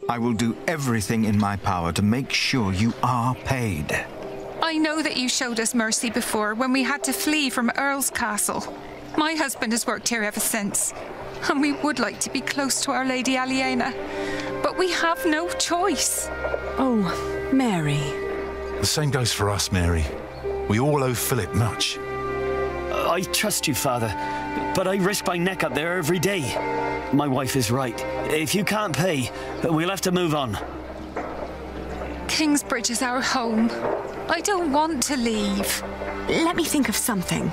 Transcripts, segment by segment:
I will do everything in my power to make sure you are paid. I know that you showed us mercy before when we had to flee from Earl's Castle. My husband has worked here ever since, and we would like to be close to Our Lady Aliena, but we have no choice. Oh, Mary. The same goes for us, Mary. We all owe Philip much. I trust you, Father, but I risk my neck up there every day. My wife is right. If you can't pay, we'll have to move on. Kingsbridge is our home. I don't want to leave. Let me think of something.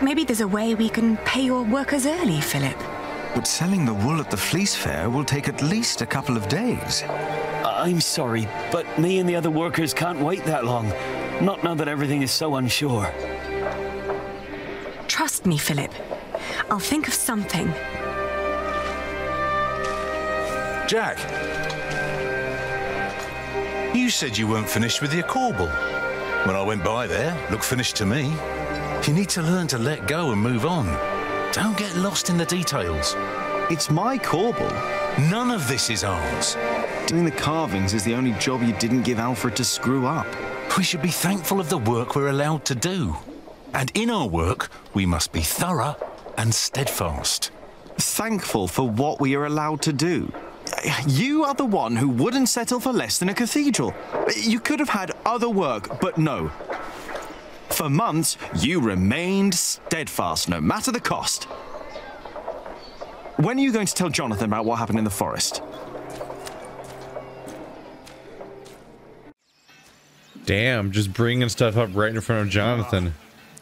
Maybe there's a way we can pay your workers early, Philip. But selling the wool at the fleece fair will take at least a couple of days. I'm sorry, but me and the other workers can't wait that long. Not now that everything is so unsure. Trust me, Philip. I'll think of something. Jack, you said you weren't finished with your corbel. When I went by there, looked finished to me. You need to learn to let go and move on. Don't get lost in the details. It's my corbel. None of this is ours. Doing the carvings is the only job you didn't give Alfred to screw up. We should be thankful of the work we're allowed to do. And in our work, we must be thorough and steadfast. Thankful for what we are allowed to do. You are the one who wouldn't settle for less than a cathedral. You could have had other work, but no. For months, you remained steadfast, no matter the cost. When are you going to tell Jonathan about what happened in the forest? Damn, just bringing stuff up right in front of Jonathan.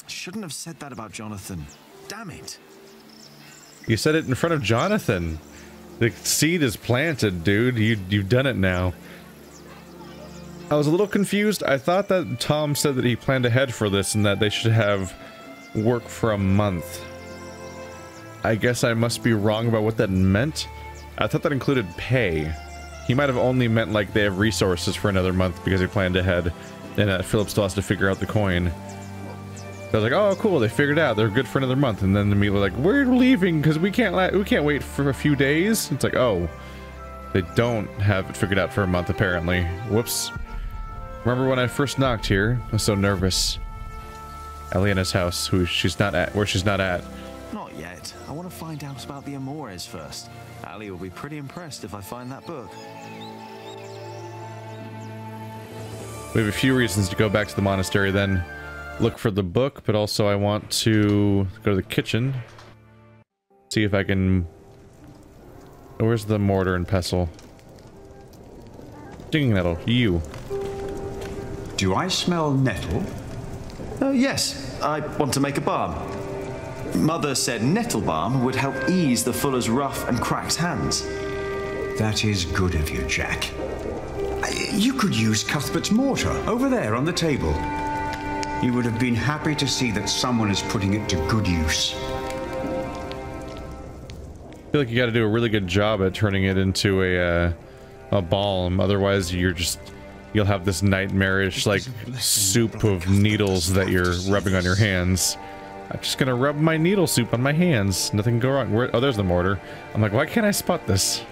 Shouldn't have said that about Jonathan. Damn it. You said it in front of Jonathan. The seed is planted, dude. You've done it now. I was a little confused. I thought that Tom said that he planned ahead for this and that they should have work for a month. I guess I must be wrong about what that meant. I thought that included pay. He might have only meant like they have resources for another month because he planned ahead and that Philip still has to figure out the coin. I was like, oh, cool, they figured it out. They're good for another month. And then immediately like, we're leaving because we can't wait for a few days. It's like, oh, they don't have it figured out for a month, apparently. Whoops. Remember when I first knocked here? I was so nervous. Aliena's house, where she's not at. Not yet. I want to find out about the Amores first. Ali will be pretty impressed if I find that book. We have a few reasons to go back to the monastery then. Look for the book, but also I want to go to the kitchen. See if I can... Where's the mortar and pestle? Stinging nettle, you. Do I smell nettle? Yes, I want to make a balm. Mother said nettle balm would help ease the fuller's rough and cracked hands. That is good of you, Jack. You could use Cuthbert's mortar over there on the table. You would have been happy to see that someone is putting it to good use. I feel like you got to do a really good job at turning it into a balm. Otherwise, you'll have this nightmarish like soup of needles that you're rubbing on your hands. I'm just gonna rub my needle soup on my hands. Nothing can go wrong. Oh, there's the mortar. I'm like, why can't I spot this?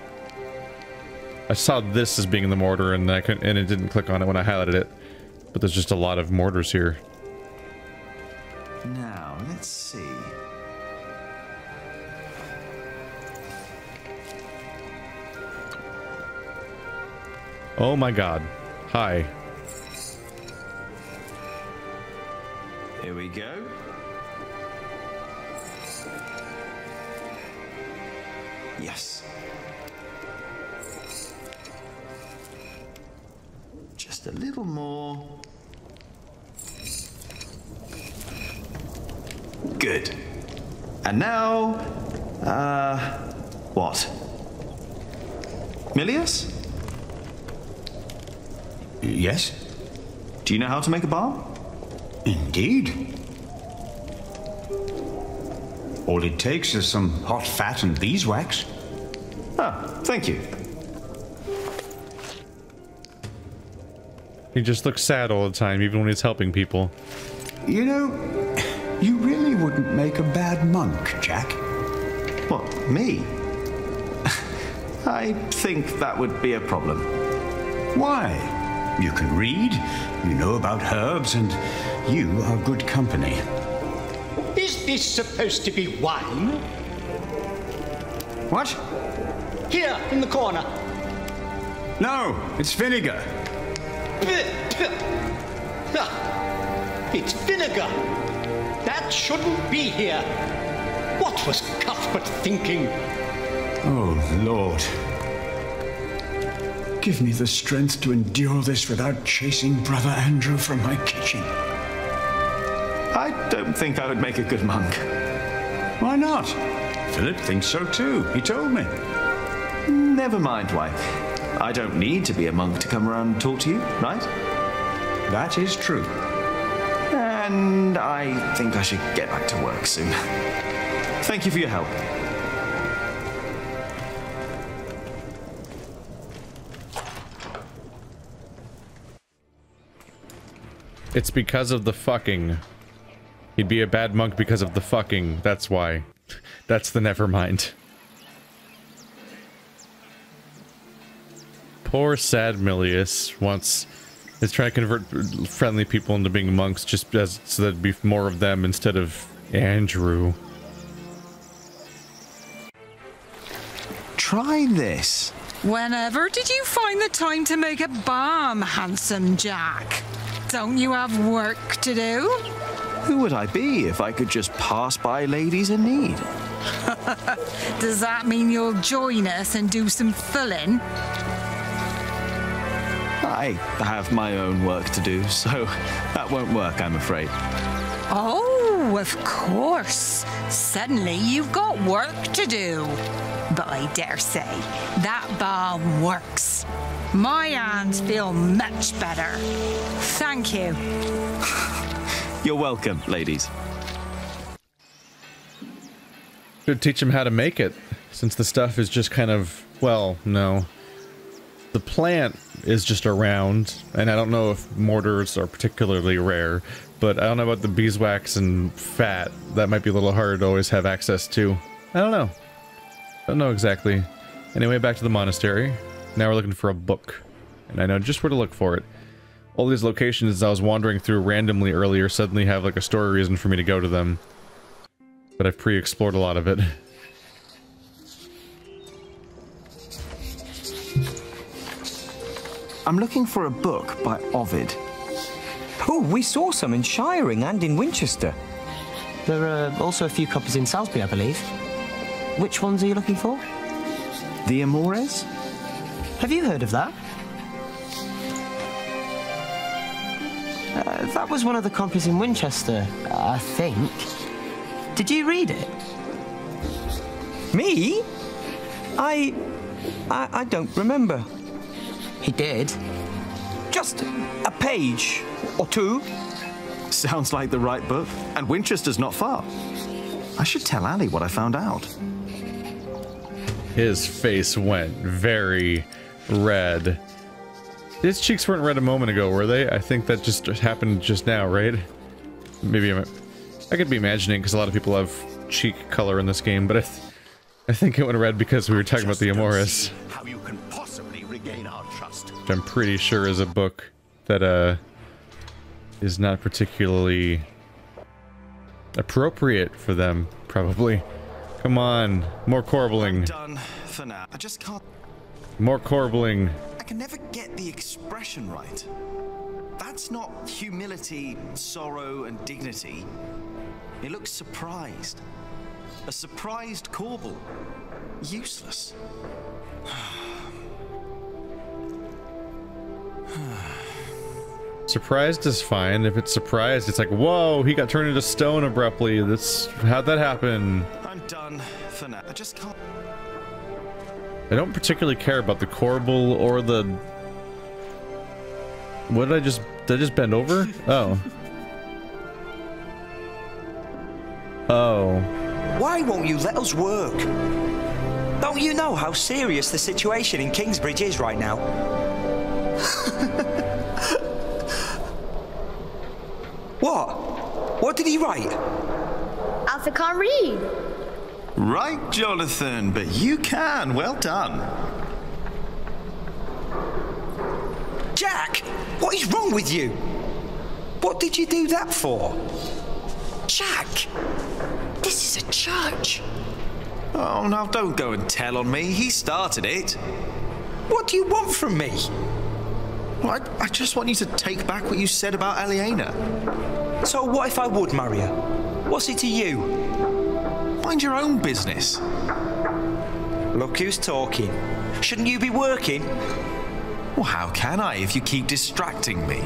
I saw this as being in the mortar, and it didn't click on it when I highlighted it. But there's just a lot of mortars here. Now, let's see. Oh my god. Hi. Here we go. Yes. Just a little more. Good. And now, what? Milius? Yes? Do you know how to make a balm? Indeed. All it takes is some hot fat and beeswax. Ah, thank you. He just looks sad all the time, even when he's helping people. You know, you really wouldn't make a bad monk, Jack. What, me? I think that would be a problem. Why? You can read, you know about herbs, and you are good company. Is this supposed to be wine? What? Here, in the corner. No, it's vinegar. It's vinegar. That shouldn't be here. What was Cuthbert thinking? Oh, Lord. Give me the strength to endure this without chasing Brother Andrew from my kitchen. I don't think I would make a good monk. Why not? Philip thinks so too. He told me. Never mind why. I don't need to be a monk to come around and talk to you, right? That is true. And I think I should get back to work soon. Thank you for your help. It's because of the fucking. He'd be a bad monk because of the fucking. That's why. That's the nevermind. Poor sad Milius is trying to convert friendly people into being monks just as so there'd be more of them instead of Andrew. Try this. Whenever did you find the time to make a bomb, handsome Jack? Don't you have work to do? Who would I be if I could just pass by ladies in need? Does that mean you'll join us and do some filling? I have my own work to do, so that won't work, I'm afraid. Oh, of course. Suddenly you've got work to do. But I dare say, that balm works. My hands feel much better. Thank you. You're welcome, ladies. Should teach him how to make it, since the stuff is just kind of, well, no. The plant is just around, and I don't know if mortars are particularly rare, but I don't know about the beeswax and fat. That might be a little hard to always have access to. I don't know. Don't know exactly. Anyway, back to the monastery. Now we're looking for a book, and I know just where to look for it. All these locations I was wandering through randomly earlier suddenly have like a story reason for me to go to them. But I've pre-explored a lot of it. I'm looking for a book by Ovid. Oh, we saw some in Shiring and in Winchester. There are also a few copies in Salisbury, I believe. Which ones are you looking for? The Amores? Have you heard of that? That was one of the copies in Winchester, I think. Did you read it? Me? I don't remember. He did. Just a page or two. Sounds like the right book, and Winchester's not far. I should tell Ali what I found out. His face went very red. His cheeks weren't red a moment ago, were they? I think that just happened just now, right? Maybe I could be imagining, because a lot of people have cheek color in this game, but I think it went red because we were talking about the Amores. How you can possibly regain our trust. Which I'm pretty sure is a book that is not particularly appropriate for them, probably. Come on, more corbling. Done for now. I just can't. More corbling. I can never get the expression right. That's not humility, sorrow, and dignity. It looks surprised. A surprised Corbel. Useless. Surprised is fine. If it's surprised, it's like, whoa, he got turned into stone abruptly. How'd that happen? I'm done for now. I just can't. I don't particularly care about the Corbel or the... What did I just bend over? Oh. Oh. Why won't you let us work? Don't you know how serious the situation in Kingsbridge is right now? What? What did he write? Arthur can't read. Right, Jonathan, but you can. Well done. Jack, what is wrong with you? What did you do that for? Jack, this is a church. Oh, now don't go and tell on me. He started it. What do you want from me? Well, I just want you to take back what you said about Aliena. So what if I would marry her? What's it to you? Mind your own business. Look who's talking. Shouldn't you be working? Well, how can I if you keep distracting me?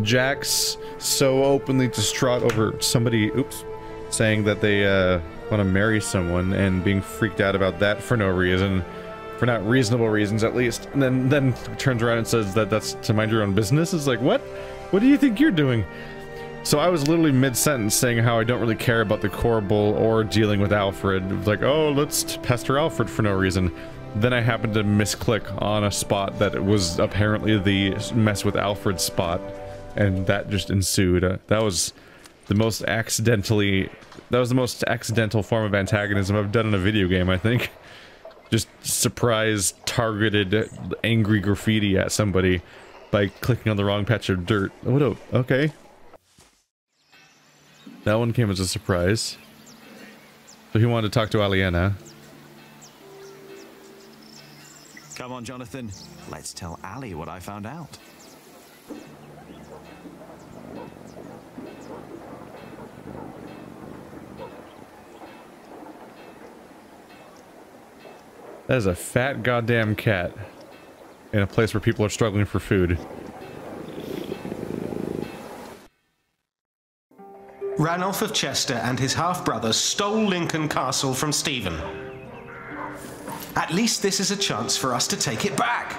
Jack's so openly distraught over somebody, saying that they want to marry someone and being freaked out about that for no reason, for not reasonable reasons at least, and then turns around and says that that's to mind your own business. It's like, what? What do you think you're doing? So I was literally mid-sentence saying how I don't really care about the Corbel or dealing with Alfred. It was like, oh, let's pester Alfred for no reason. Then I happened to misclick on a spot that was apparently the mess with Alfred spot. And that just ensued. That was the most accidental form of antagonism I've done in a video game, I think. Just surprise targeted angry graffiti at somebody by clicking on the wrong patch of dirt. Oh, okay. That one came as a surprise. So he wanted to talk to Aliena. Come on, Jonathan. Let's tell Ali what I found out. That is a fat goddamn cat in a place where people are struggling for food. Ranulph of Chester and his half-brother stole Lincoln Castle from Stephen. At least this is a chance for us to take it back.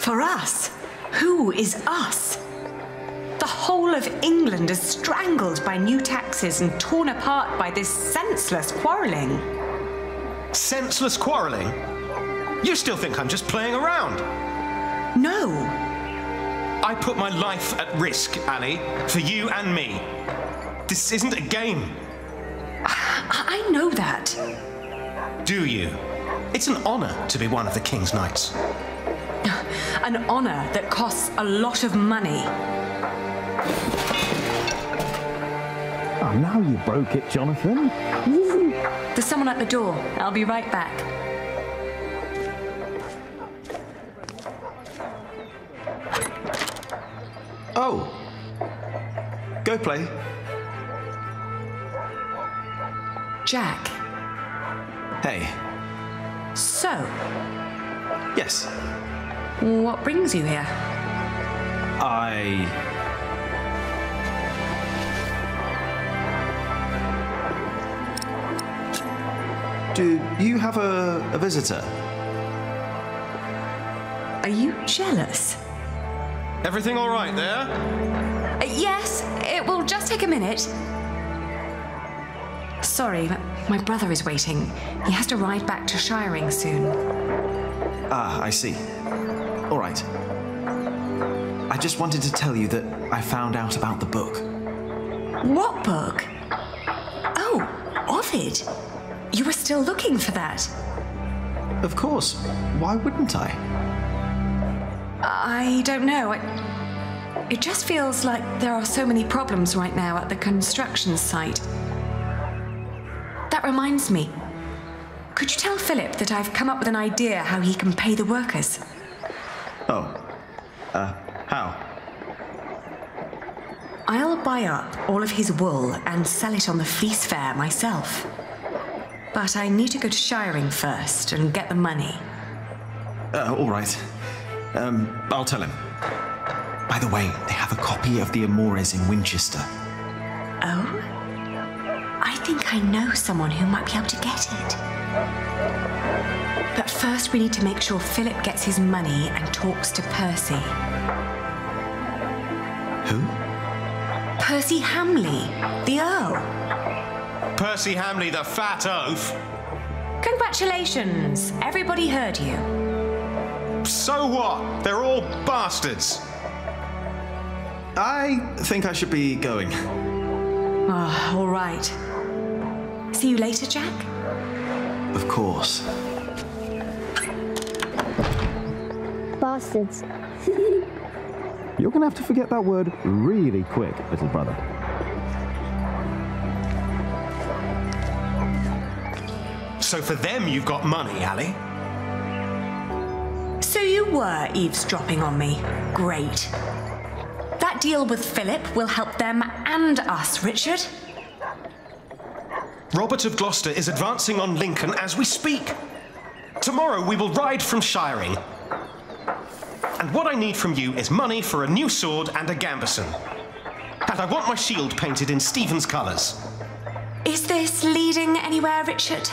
For us? Who is us? The whole of England is strangled by new taxes and torn apart by this senseless quarrelling. Senseless quarrelling? You still think I'm just playing around? No. I put my life at risk, Ali, for you and me. This isn't a game. I know that. Do you? It's an honour to be one of the King's Knights. An honour that costs a lot of money. Oh, now you broke it, Jonathan. There's someone at the door. I'll be right back. Oh. Go play. Jack. Hey. So? Yes. What brings you here? Do you have a visitor? Are you jealous? Everything all right there? Yes, it will just take a minute. Sorry, but my brother is waiting. He has to ride back to Shiring soon. Ah, I see. All right. I just wanted to tell you that I found out about the book. What book? Oh, Ovid. You were still looking for that? Of course. Why wouldn't I? I don't know. It just feels like there are so many problems right now at the construction site. That reminds me. Could you tell Philip that I've come up with an idea how he can pay the workers? Oh. How? I'll buy up all of his wool and sell it on the fleece fair myself. But I need to go to Shiring first and get the money. All right. I'll tell him. By the way, they have a copy of the Amores in Winchester. Oh? I think I know someone who might be able to get it. But first we need to make sure Philip gets his money and talks to Percy. Who? Percy Hamley, the Earl. Percy Hamley, the fat oaf. Congratulations. Everybody heard you. So what? They're all bastards. I think I should be going. Oh, all right. See you later, Jack? Of course. Bastards. You're gonna have to forget that word really quick, little brother. So for them, you've got money, Ali? So you were eavesdropping on me. Great. That deal with Philip will help them and us, Richard. Robert of Gloucester is advancing on Lincoln as we speak. Tomorrow we will ride from Shiring. And what I need from you is money for a new sword and a gambeson. And I want my shield painted in Stephen's colours. Is this leading anywhere, Richard?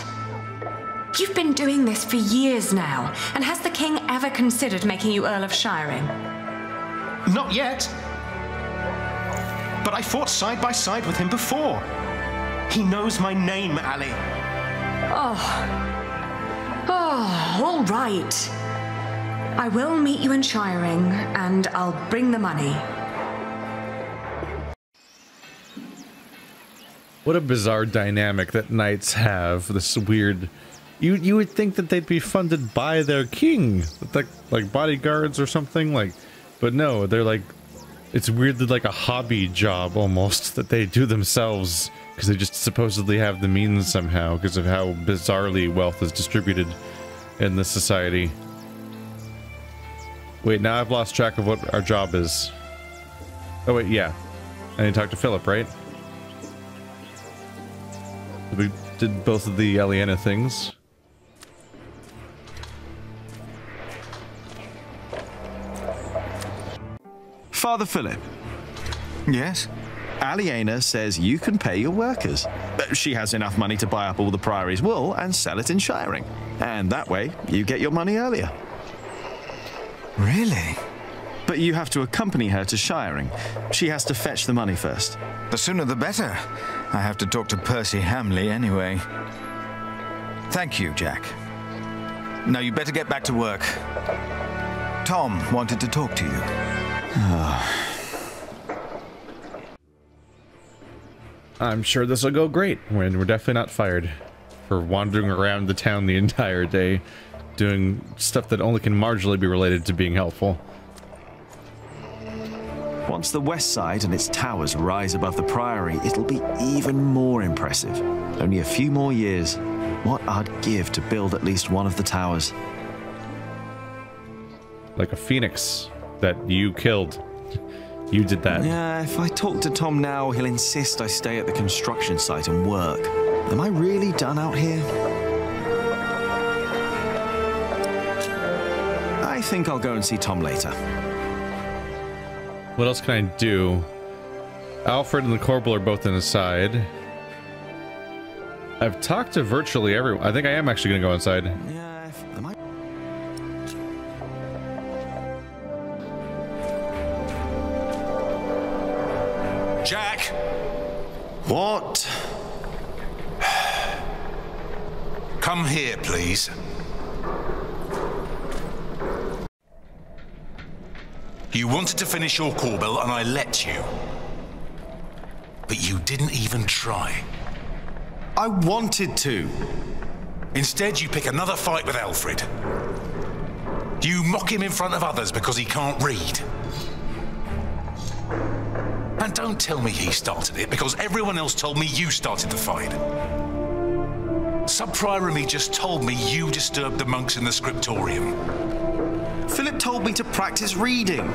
You've been doing this for years now, and has the king ever considered making you Earl of Shiring? Not yet. But I fought side by side with him before. He knows my name, Ali. Oh, all right. I will meet you in Shiring, and I'll bring the money. What a bizarre dynamic that knights have. This weird... You would think that they'd be funded by their king, like bodyguards or something, like, but no, they're like, it's weirdly like a hobby job almost that they do themselves because they just supposedly have the means somehow because of how bizarrely wealth is distributed in this society. Wait, now I've lost track of what our job is. Oh wait, yeah, I need to talk to Philip, right? We did both of the Aliena things. Father Philip. Yes? Aliena says you can pay your workers. She has enough money to buy up all the Priory's wool and sell it in Shiring. And that way, you get your money earlier. Really? But you have to accompany her to Shiring. She has to fetch the money first. The sooner the better. I have to talk to Percy Hamley anyway. Thank you, Jack. Now you better get back to work. Tom wanted to talk to you. I'm sure this will go great when we're definitely not fired for wandering around the town the entire day doing stuff that only can marginally be related to being helpful. Once the west side and its towers rise above the Priory, it'll be even more impressive. Only a few more years. What I'd give to build at least one of the towers. Like a phoenix that you killed. You did that. Yeah, if I talk to Tom now, he'll insist I stay at the construction site and work. Am I really done out here? I think I'll go and see Tom later. What else can I do? Alfred and the Corporal are both inside. I've talked to virtually everyone. I think I am actually going to go inside. Yeah, am I... Jack! What? Come here, please. You wanted to finish your Corbel and I let you. But you didn't even try. I wanted to. Instead, you pick another fight with Alfred. You mock him in front of others because he can't read. And don't tell me he started it, because everyone else told me you started the fight. Sub-Prior Remy just told me you disturbed the monks in the scriptorium. Philip told me to practice reading.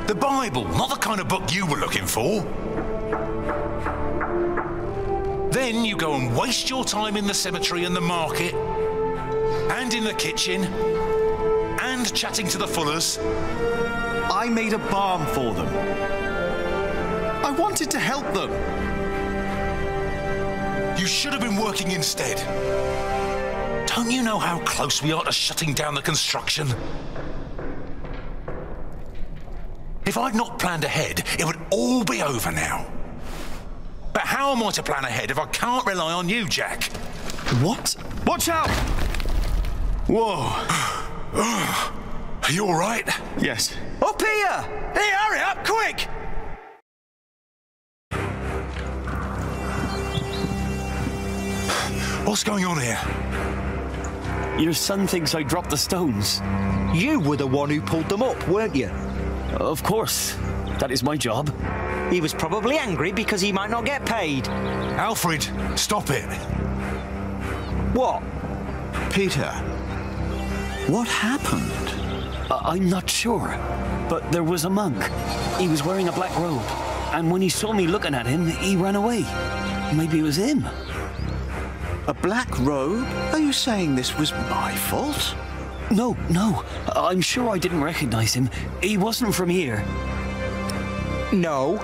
The Bible, not the kind of book you were looking for. Then you go and waste your time in the cemetery and the market, and in the kitchen, and chatting to the Fullers. I made a balm for them. I wanted to help them. You should have been working instead. Don't you know how close we are to shutting down the construction? If I'd not planned ahead, it would all be over now. But how am I to plan ahead if I can't rely on you, Jack? What? Watch out! Whoa. Are you all right? Yes. Up here! Hey, hurry up, quick! What's going on here? Your son thinks I dropped the stones. You were the one who pulled them up, weren't you? Of course. That is my job. He was probably angry because he might not get paid. Alfred, stop it. What? Peter, what happened? I'm not sure, but there was a monk. He was wearing a black robe, and when he saw me looking at him, he ran away. Maybe it was him. A black robe? Are you saying this was my fault? No. I'm sure I didn't recognize him. He wasn't from here. No.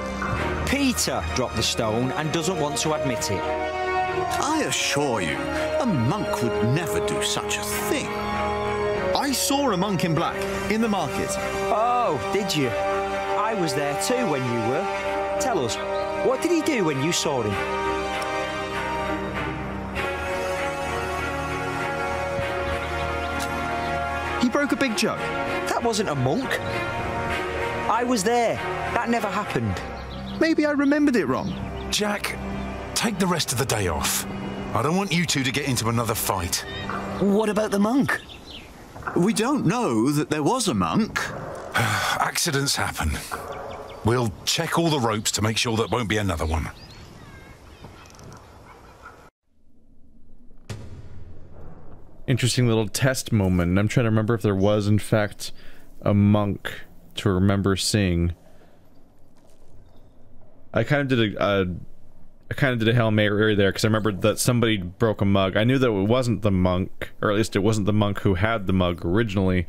Peter dropped the stone and doesn't want to admit it. I assure you, a monk would never do such a thing. I saw a monk in black in the market. Oh, did you? I was there too when you were. Tell us, what did he do when you saw him? He broke a big jug. That wasn't a monk. I was there. That never happened. Maybe I remembered it wrong. Jack, take the rest of the day off. I don't want you two to get into another fight. What about the monk? We don't know that there was a monk. Accidents happen. We'll check all the ropes to make sure there won't be another one. Interesting little test moment. I'm trying to remember if there was, in fact, a monk to remember seeing. I kind of did a Hail Mary there because I remembered that somebody broke a mug. I knew that it wasn't the monk, or at least it wasn't the monk who had the mug originally,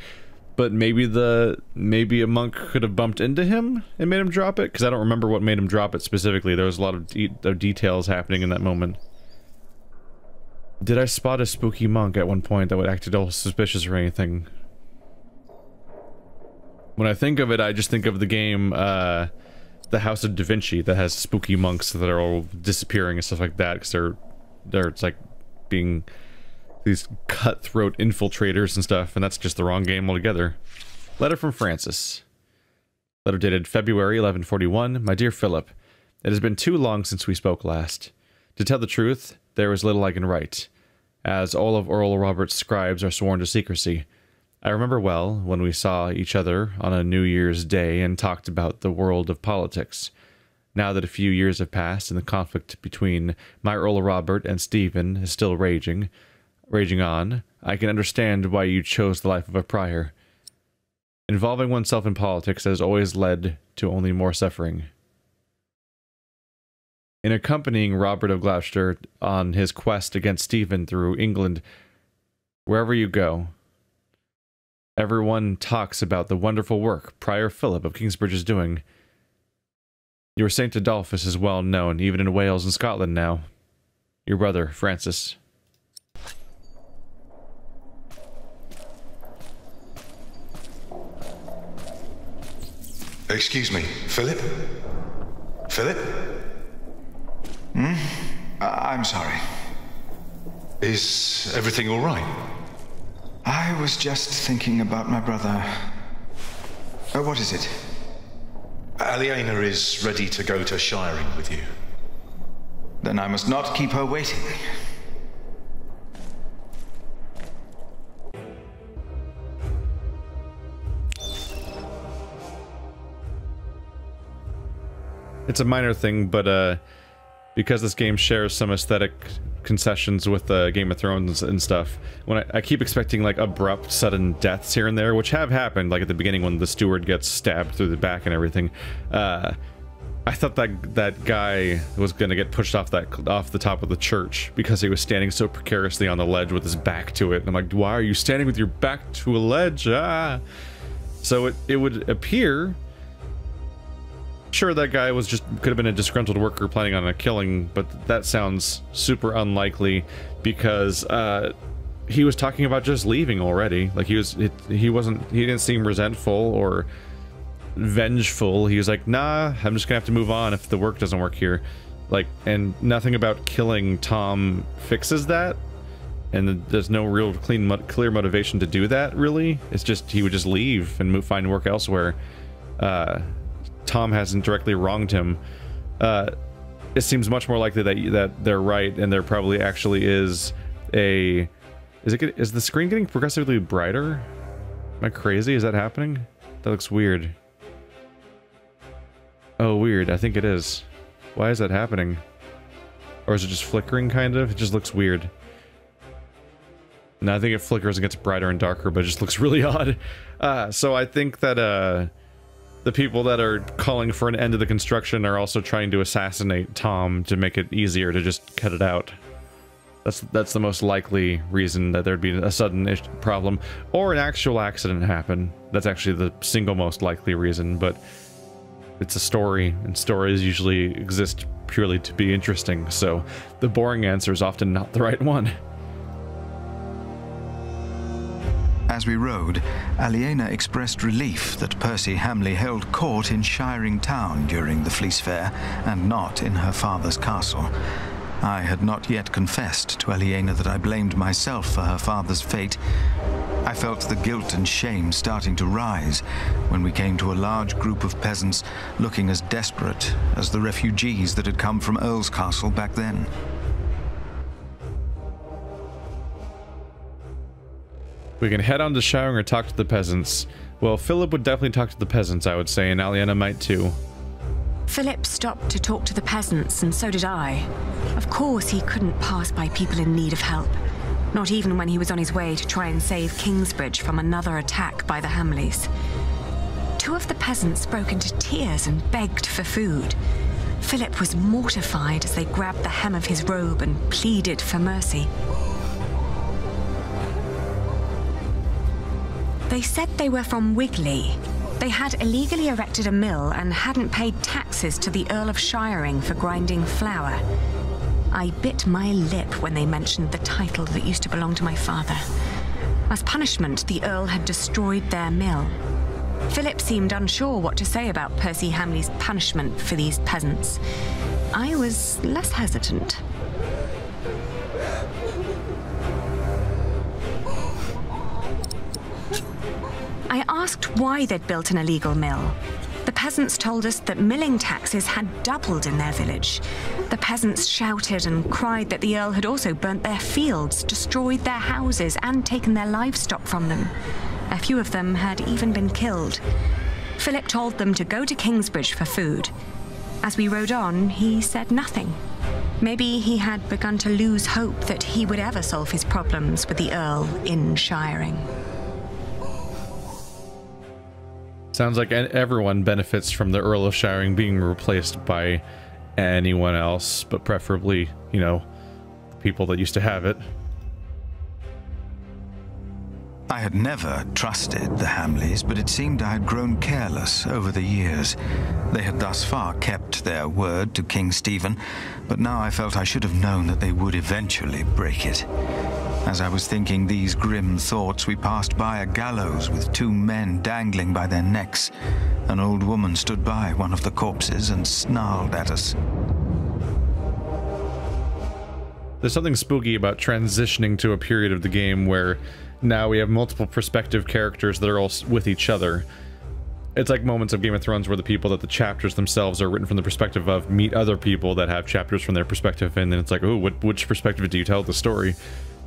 but maybe a monk could have bumped into him and made him drop it, because I don't remember what made him drop it specifically. There was a lot of details happening in that moment. Did I spot a spooky monk at one point that would act all suspicious or anything? When I think of it, I just think of the game, The House of Da Vinci, that has spooky monks that are all disappearing and stuff like that, because they're it's like being these cutthroat infiltrators and stuff, and that's just the wrong game altogether. Letter from Francis. Letter dated February 1141. My dear Philip, it has been too long since we spoke last. To tell the truth, there is little I can write, as all of Earl Robert's scribes are sworn to secrecy. I remember well when we saw each other on a New Year's Day and talked about the world of politics. Now that a few years have passed and the conflict between my Earl Robert and Stephen is still raging on, I can understand why you chose the life of a prior. Involving oneself in politics has always led to only more suffering. In accompanying Robert of Gloucester on his quest against Stephen through England, wherever you go, everyone talks about the wonderful work Prior Philip of Kingsbridge is doing. Your St. Adolphus is well known, even in Wales and Scotland now. Your brother, Francis. Excuse me, Philip? Philip? I'm sorry. Is everything all right? I was just thinking about my brother. What is it? Aliena is ready to go to Shiring with you. Then I must not keep her waiting. It's a minor thing, but because this game shares some aesthetic concessions with Game of Thrones and stuff, when I keep expecting like abrupt, sudden deaths here and there, which have happened, like at the beginning when the steward gets stabbed through the back and everything. I thought that guy was gonna get pushed off the top of the church because he was standing so precariously on the ledge with his back to it. And I'm like, why are you standing with your back to a ledge? Ah! So it would appear. Sure, that guy could have been a disgruntled worker planning on a killing, but that sounds super unlikely because he was talking about just leaving already. Like he didn't seem resentful or vengeful. He was like, nah, I'm just gonna have to move on if the work doesn't work here. Like, and nothing about killing Tom fixes that, and there's no real clear motivation to do that, really. It's just he would just leave and find work elsewhere. Tom hasn't directly wronged him. It seems much more likely that they're right, and there probably actually is a... Is the screen getting progressively brighter? Am I crazy? Is that happening? That looks weird. Oh, weird. I think it is. Why is that happening? Or is it just flickering, kind of? It just looks weird. No, I think it flickers and gets brighter and darker, but it just looks really odd. So I think that the people that are calling for an end to the construction are also trying to assassinate Tom to make it easier to just cut it out. That's the most likely reason that there'd be a sudden problem, or an actual accident happen. That's actually the single most likely reason, but it's a story, and stories usually exist purely to be interesting, so the boring answer is often not the right one. As we rode, Aliena expressed relief that Percy Hamley held court in Shiring Town during the Fleece Fair, and not in her father's castle. I had not yet confessed to Aliena that I blamed myself for her father's fate. I felt the guilt and shame starting to rise when we came to a large group of peasants looking as desperate as the refugees that had come from Earl's Castle back then. We can head on to Shiring or talk to the peasants. Well, Philip would definitely talk to the peasants, I would say, and Aliena might too. Philip stopped to talk to the peasants, and so did I. Of course, he couldn't pass by people in need of help. Not even when he was on his way to try and save Kingsbridge from another attack by the Hamleys. Two of the peasants broke into tears and begged for food. Philip was mortified as they grabbed the hem of his robe and pleaded for mercy. They said they were from Wigley. They had illegally erected a mill and hadn't paid taxes to the Earl of Shiring for grinding flour. I bit my lip when they mentioned the title that used to belong to my father. As punishment, the Earl had destroyed their mill. Philip seemed unsure what to say about Percy Hamley's punishment for these peasants. I was less hesitant. I asked why they'd built an illegal mill. The peasants told us that milling taxes had doubled in their village. The peasants shouted and cried that the Earl had also burnt their fields, destroyed their houses, and taken their livestock from them. A few of them had even been killed. Philip told them to go to Kingsbridge for food. As we rode on, he said nothing. Maybe he had begun to lose hope that he would ever solve his problems with the Earl in Shiring. Sounds like everyone benefits from the Earl of Shiring being replaced by anyone else, but preferably, you know, the people that used to have it. I had never trusted the Hamleys, but it seemed I had grown careless over the years. They had thus far kept their word to King Stephen, but now I felt I should have known that they would eventually break it. As I was thinking these grim thoughts, we passed by a gallows with two men dangling by their necks. An old woman stood by one of the corpses and snarled at us. There's something spooky about transitioning to a period of the game where now we have multiple perspective characters that are all with each other. It's like moments of Game of Thrones where the people that the chapters themselves are written from the perspective of meet other people that have chapters from their perspective, and then it's like, oh, which perspective do you tell the story?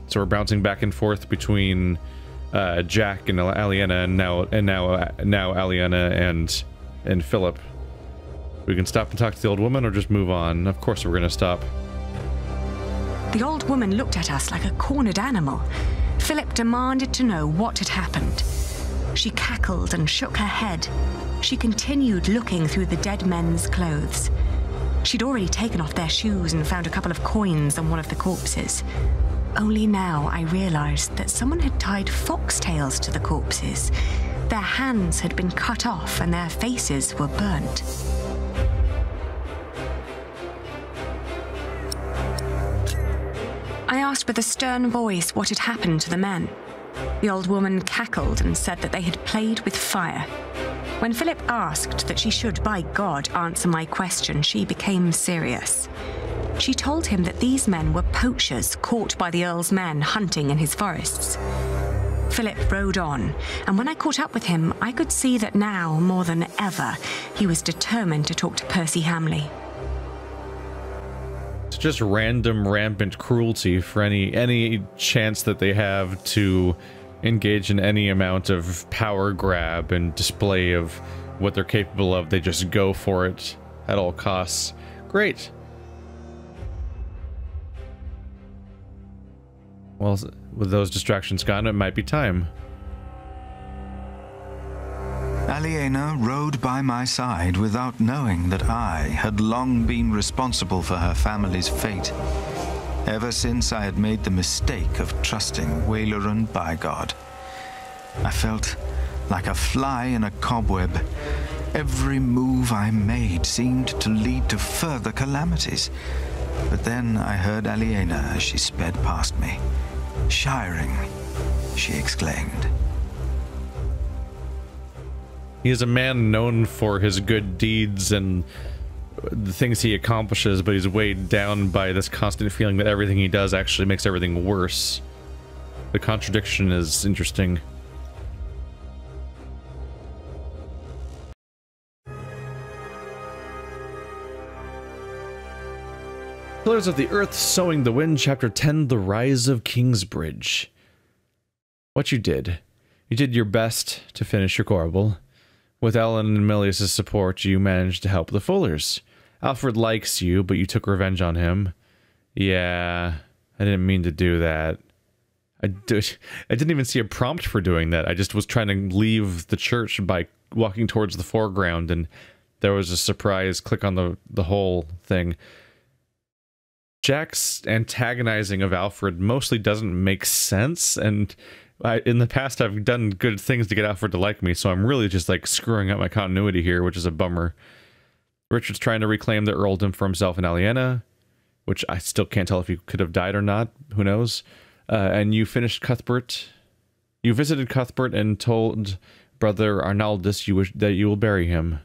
So we're bouncing back and forth between Jack and Aliena, and now Aliena and Philip. We can stop and talk to the old woman, or just move on. Of course we're gonna stop. The old woman looked at us like a cornered animal. Philip demanded to know what had happened. She cackled and shook her head. She continued looking through the dead men's clothes. She'd already taken off their shoes and found a couple of coins on one of the corpses. Only now I realized that someone had tied foxtails to the corpses. Their hands had been cut off and their faces were burnt. I asked with a stern voice what had happened to the men. The old woman cackled and said that they had played with fire. When Philip asked that she should, by God, answer my question, she became serious. She told him that these men were poachers caught by the Earl's men hunting in his forests. Philip rode on, and when I caught up with him, I could see that now, more than ever, he was determined to talk to Percy Hamley. just random, rampant cruelty for any chance that they have to engage in any amount of power grab and display of what they're capable of. They just go for it at all costs. Great. Well, with those distractions gone, it might be time. Aliena rode by my side without knowing that I had long been responsible for her family's fate, ever since I had made the mistake of trusting Waylaran Bygod. I felt like a fly in a cobweb. Every move I made seemed to lead to further calamities. But then I heard Aliena as she sped past me. "Shiring," she exclaimed. He is a man known for his good deeds and the things he accomplishes, but he's weighed down by this constant feeling that everything he does actually makes everything worse. The contradiction is interesting. Pillars of the Earth, Sowing the Wind, Chapter 10, The Rise of Kingsbridge. What you did your best to finish your Corbel. With Ellen and Milius' support, you managed to help the Fullers. Alfred likes you, but you took revenge on him. Yeah, I didn't mean to do that. I didn't even see a prompt for doing that. I just was trying to leave the church by walking towards the foreground, and there was a surprise click on the whole thing. Jack's antagonizing of Alfred mostly doesn't make sense, and in the past I've done good things to get Alfred to like me, so I'm really just like screwing up my continuity here, which is a bummer. Richard's trying to reclaim the earldom for himself and Aliena, which I still can't tell if he could have died or not, who knows. And you finished Cuthbert. You visited Cuthbert and told Brother Arnaldus that you will bury him.